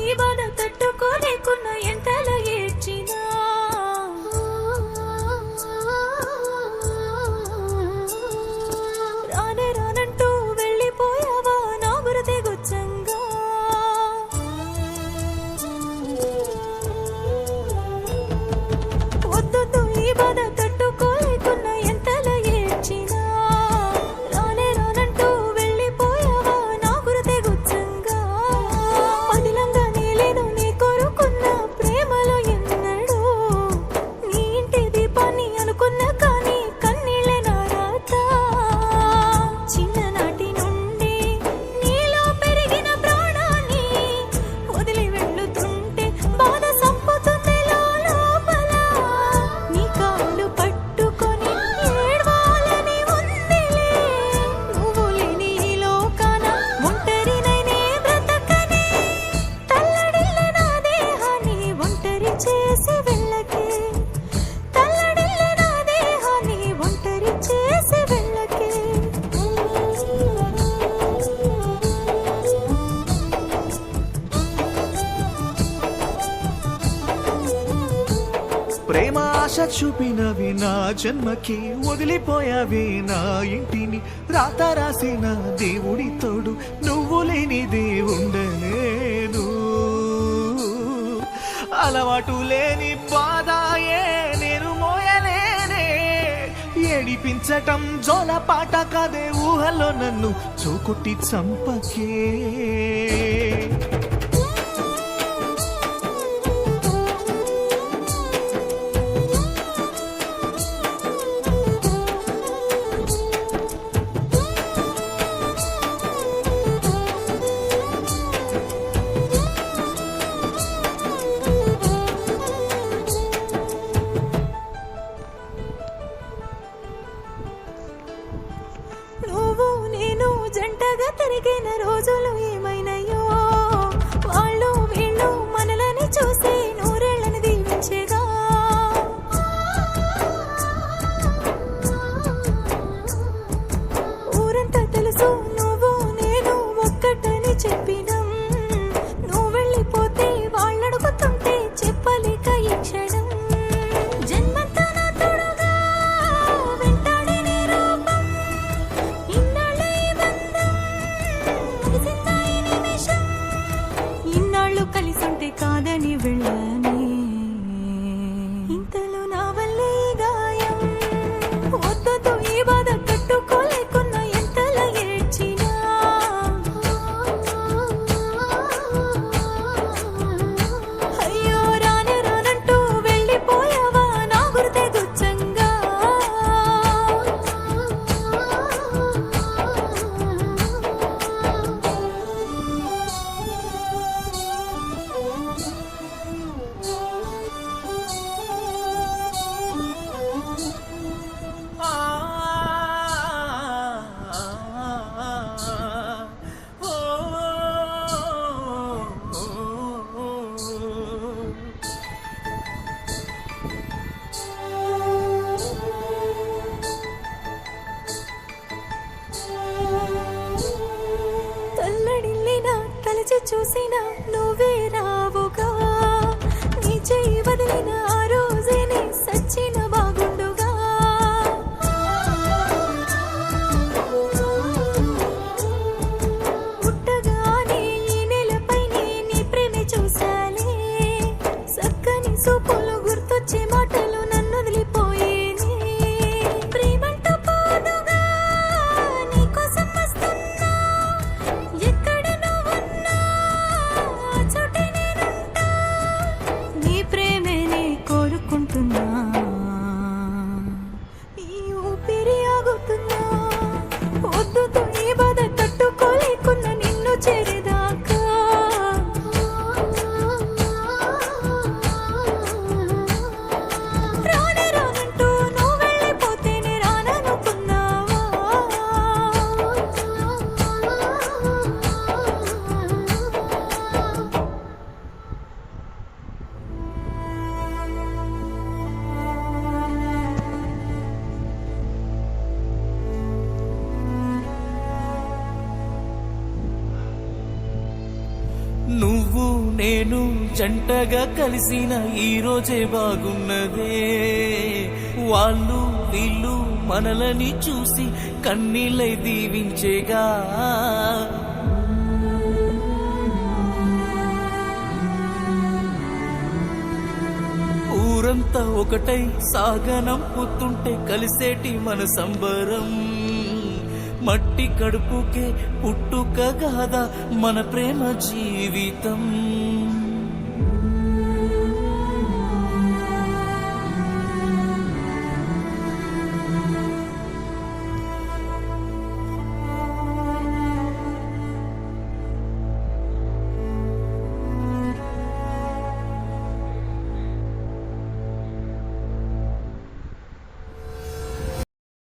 ఈ బాధ తట్టుకోలేకున్నా ఎంతలా ఏడ్చినా రానే రానంటూ వెళ్ళిపోయావా నా గురదే గుచ్చంగా. వద్దొద్దు ఈ బాధ తట్టుకోలేకున్నా ఎంతలా ఏడ్చినా రానే రానంటూ వెళ్ళిపోయావా నా గురదే గుచ్చంగా. పదిలంగా నేలేను నీ కోరుకున్న ప్రేమలో ఎన్నడూ నీ ఇంటి దీపాన్ని అనుకున్నా కానీ కన్నీళ్ళే నా రాత. చిన్ననాటి నుండి నీలో పెరిగిన ప్రాణాన్ని వదిలి వెళ్ళుతుంటే బాధ సంపుతుంది లోపల. నీ కాళ్ళు పట్టుకొని ఏడవాలని ఉందిలే. నువ్వు లేని ఈ లోకాన ఒంటరినైనే బ్రతకనే. తల్లడిల్ల నా దేహాన్ని ఒంటరి చేసి వెళ్ళకే. తల్లడిల్ల నా దేహాన్ని ఒంటరి చేసి వెళ్ళకే. ప్రేమ ఆశ చూపినవి నా జన్మకి వదిలిపోయావి నా ఇంటిని. రాత రాసిన దేవుడి తోడు నువ్వు లేనిది ఉండలేను. అలవాటు లేని బాధాయే నేను మోయలేనే. ఏడిపించటం జోల పాట కదే ఊహలో నన్ను చూకొట్టి చంపకే. నువ్వు నేను జంటగా తిరిగిన రోజులు ఏమైనాయో. వాళ్ళు వీళ్ళు మనలని చూసి నూరేళ్ళని దీవించేగా. ఊరంతా తెలుసు నువ్వు నేను ఒక్కటని చెప్పినం. నువ్వు వెళ్ళిపోతే వాళ్ళడుగుతుంటే చెప్పలేక ఈ క్షణం. జన్మంతా నా తోడుగా వెంటాడే నీ రూపం. ఇన్నాళ్ళ ఈ బంధం ముగిసిందా ఈ నిమిషం. ఇన్నాళ్ళు కలిసుంటే కాదని వెళ్ళని ఇంతలో నా వల్లే ఈ గాయం. వద్దొద్దు ఈ బాధ తట్టుకోలేకున్నా ఎంతలా ఏడ్చినా. అయ్యో రానే రానంటూ వెళ్ళిపోయావా నా గురదే గుచ్చంగా. తల్లడిల్లినా తలచి చూసినా నువ్వే రావుగా. నీ చెయ్యి వదిలిన ఆ రోజేనే సచ్చిన బాగుండుగా. పుట్టగానే ఈ నేలపైనే నీ ప్రేమే చూశాలే. సక్కని సూపులు గుర్తొచ్చే మాటలు నన్ను వదిలిపోయేనే. ప్రేమంటూ పోదుగా నీకోసం వస్తున్నా. ఎక్కడ నువ్వున్నా ఆ చోటే నేనుంటా. నీ ప్రేమే నీ నువ్వు నేను జంటగా కలిసిన ఈ రోజే బాగున్నదే. వాళ్ళు వీళ్ళు మనలని చూసి కన్నీళ్ళై దీవించేగా. ఊరంతా ఒకటై సాగనంపుతుంటే కలిసేటి మన సంబరం. మట్టి కడుపుకే పుట్టుక గాదా మన ప్రేమ జీవితం.